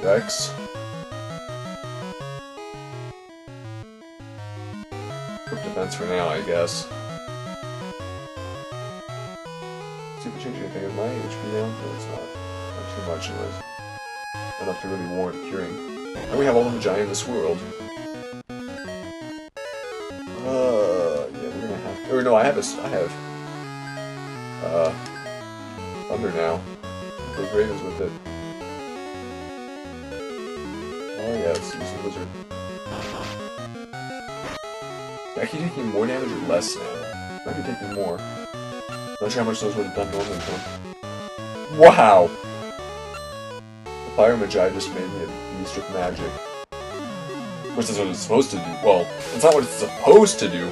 Rex. Quick defense for now, I guess. See if we change anything. Is my HP down? No, it's not. Not too much, anyways. Enough to really warrant curing. And we have all the Magi in this world. Yeah, we're gonna have... Or no, I have... Thunder now. Those Ravens with it. Oh yeah, let's use the Lizard. Is he actually taking more damage or less now? Might be taking more. Not sure how much those would have done normally to him. Wow! The Fire Magi just made me a beast with magic. Which is what it's supposed to do. Well, it's not what it's supposed to do,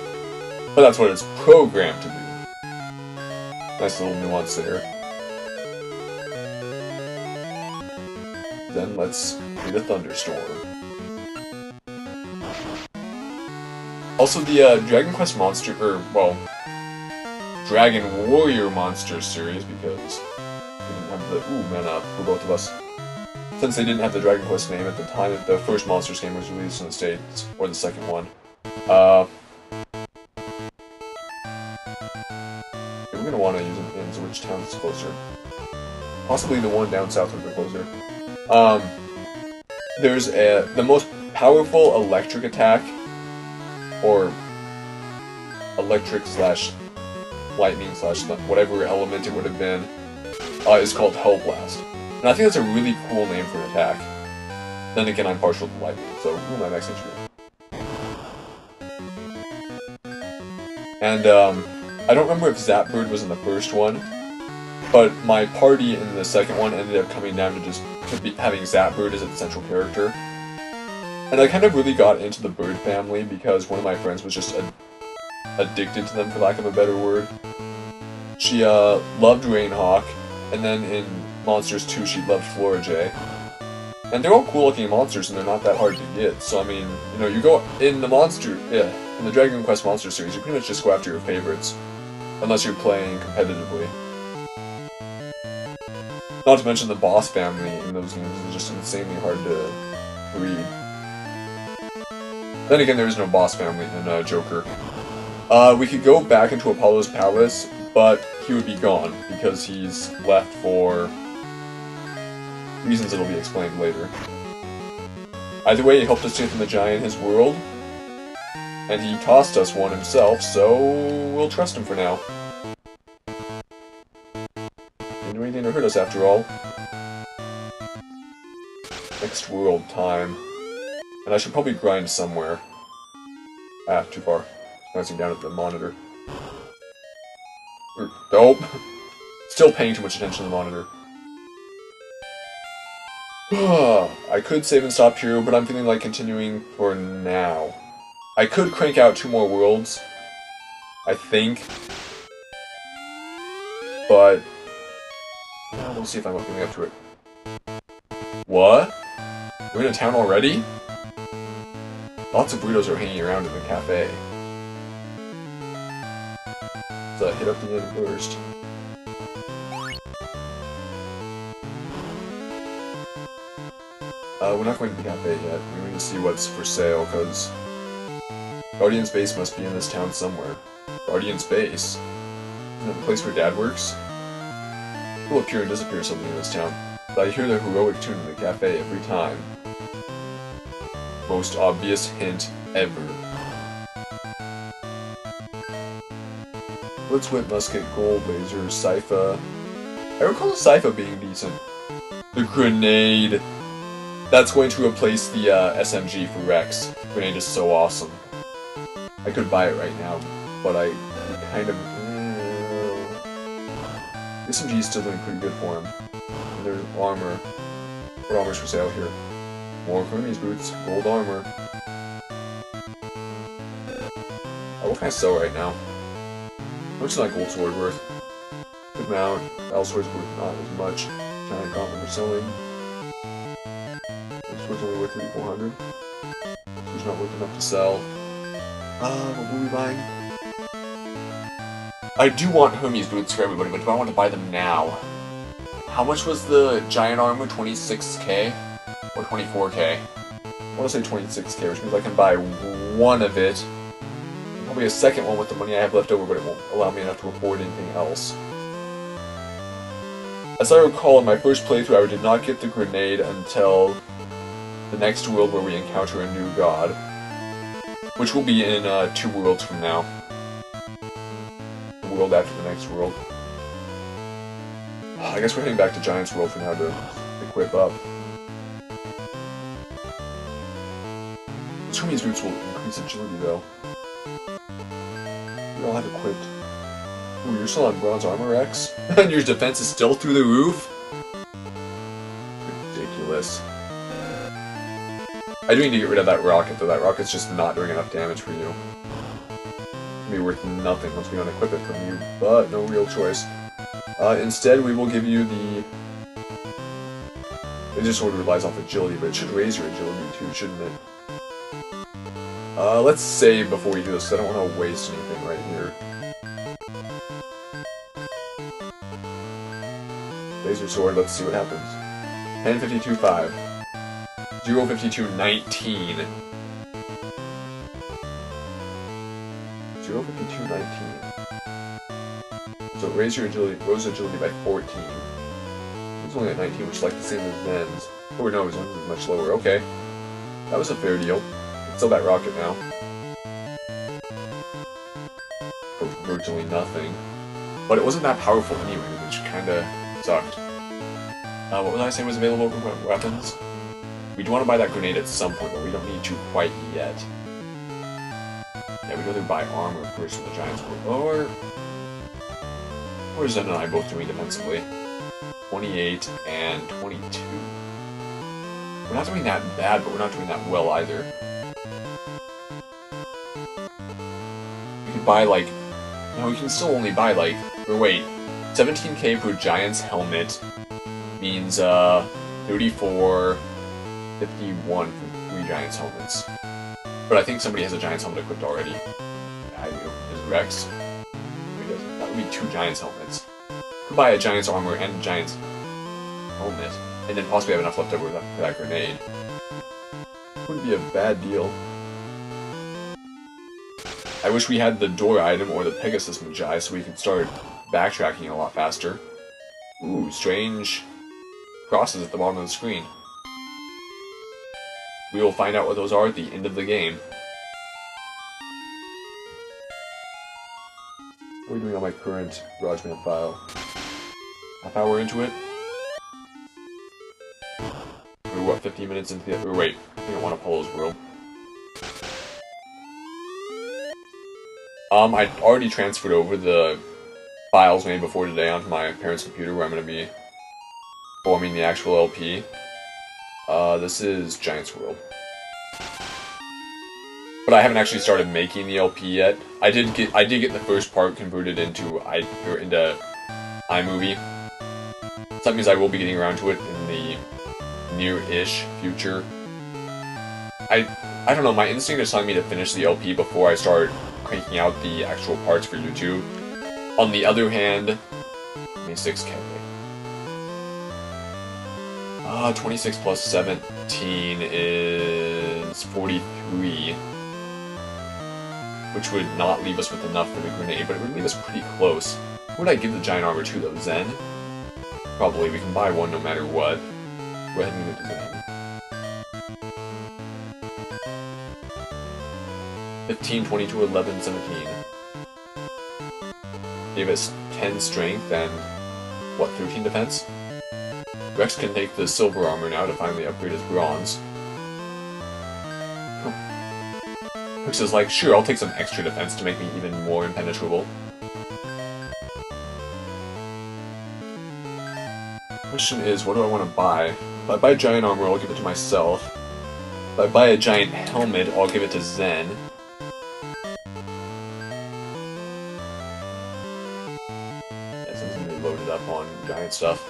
but that's what it's programmed to do. Nice little nuance there. Then let's read a Thunderstorm. Also, the Dragon Quest Monster, Dragon Warrior Monster series, because we didn't have the mana for both of us. Since they didn't have the Dragon Quest name at the time that the first Monsters game was released in the States, or the second one. We're gonna want to use it in which town is closer. Possibly the one down south would be closer. There's the most powerful electric attack, or electric slash lightning slash whatever element it would have been, is called Hell Blast. And I think that's a really cool name for an attack. Then again, I'm partial to lightning, so my max HP. And I don't remember if Zapbird was in the first one, but my party in the second one ended up coming down to just having Zapbird as its central character. And I kind of really got into the bird family because one of my friends was just addicted to them, for lack of a better word. She loved Rainhawk, and then in Monsters 2 she loved Flora-J. And they're all cool-looking monsters, and they're not that hard to get. So I mean, you know, you go in the Dragon Quest Monster series, you pretty much just go after your favorites, unless you're playing competitively. Not to mention the boss family in those games is just insanely hard to read. Then again, there is no boss family in Joker. We could go back into Apollo's palace, but he would be gone, because he's left for reasons that'll be explained later. Either way, he helped us take the Magi in his world, and he tossed us one himself, so we'll trust him for now. Didn't do anything to hurt us after all. Next world time. And I should probably grind somewhere. Ah, too far. Glancing down at the monitor. Nope. Still paying too much attention to the monitor. I could save and stop here, but I'm feeling like continuing for now. I could crank out 2 more worlds, I think. But we'll see if I'm feeling up to it. What? We're in a town already? Lots of burritos are hanging around in the cafe. Let's hit up the inn first. We're not going to the cafe yet. We're going to see what's for sale, because Guardian's base must be in this town somewhere. Guardian's base? Isn't that the place where Dad works? He'll appear and disappear suddenly in this town, but I hear the heroic tune in the cafe every time. Most obvious hint ever. Let's whip musket, gold, laser, Sypha. I recall the Sypha being decent. The grenade! That's going to replace the SMG for Rex. Grenade is so awesome. I could buy it right now, but I kind of... SMG is still doing pretty good for him. And there's armor. What armor's for sale here? More Hermes boots, gold armor. Oh, what can I sell right now? How much is my gold sword worth? Good amount. Battle sword's worth not as much. Giant gauntlet we're selling. Sword's only worth 3,400. It's not worth enough to sell. What were we buying? I do want Hermes boots for everybody, but do I want to buy them now? How much was the giant armor? 26k? Or 24k? I want to say 26k, which means I can buy one of it. Probably a second one with the money I have left over, but it won't allow me enough to afford anything else. As I recall, in my first playthrough, I did not get the grenade until the next world where we encounter a new god. Which will be in 2 worlds from now. The world after the next world. I guess we're heading back to Giant's World for now to equip up. Hermes boots will increase agility though. We all have equipped. Ooh, you're still on bronze armor, Rex? And your defense is still through the roof? Ridiculous. I do need to get rid of that rocket though. That rocket's just not doing enough damage for you. It'll be worth nothing once we unequip it from you, but no real choice. Instead, we will give you the... It just sort of relies off agility, but it should raise your agility too, shouldn't it? Let's save before we do this, because I don't want to waste anything right here. Laser sword, let's see what happens. 1052.5. 052.19. 052.19. So raise your agility, rose agility by 14. It's only at 19, which is like the same as Zen's. Oh no, it's only much lower. Okay. That was a fair deal. It's still that rocket now. For virtually nothing. But it wasn't that powerful anyway, which kinda sucked. What was I saying was available for weapons? We do want to buy that grenade at some point, but we don't need to quite yet. Yeah, we'd rather buy armor first from the Giant's World. Or Zen and I both doing defensively. 28 and 22. We're not doing that bad, but we're not doing that well either. We can buy like... No, we can still only buy like... Or wait, 17k per Giant's helmet means 34, 51 for 3 Giant's helmets. But I think somebody has a Giant's helmet equipped already. Yeah, I do. Is it Rex? That would be 2 Giant's helmets. Could buy a Giant's armor and a Giant's helmet, and then possibly have enough left over for that grenade. Wouldn't be a bad deal. I wish we had the door item or the Pegasus Magi so we could start backtracking a lot faster. Ooh, strange crosses at the bottom of the screen. We will find out what those are at the end of the game. What are we doing on my current GarageBand file? Half hour into it? We're what, 15 minutes into the... Or wait, I think I want Apollo's World. I already transferred over the files made before today onto my parents' computer where I'm going to be forming the actual LP. This is Giant's World. But I haven't actually started making the LP yet. I did get the first part converted into iMovie. So that means I will be getting around to it in the near-ish future. I don't know, my instinct is telling me to finish the LP before I start cranking out the actual parts for YouTube. On the other hand, 26k. 26 plus 17 is 43. Which would not leave us with enough for the grenade, but it would leave us pretty close. What would I give the giant armor to, though? Zen? Probably. We can buy one no matter what. Go ahead and give it to Zen. 15, 22, 11, 17. Gave us 10 strength and, what, 13 defense? Rex can take the silver armor now to finally upgrade his bronze. Rex is like, sure, I'll take some extra defense to make me even more impenetrable. Question is, what do I want to buy? If I buy giant armor, I'll give it to myself. If I buy a giant helmet, I'll give it to Zen. Yeah, Zen's gonna be loaded up on giant stuff.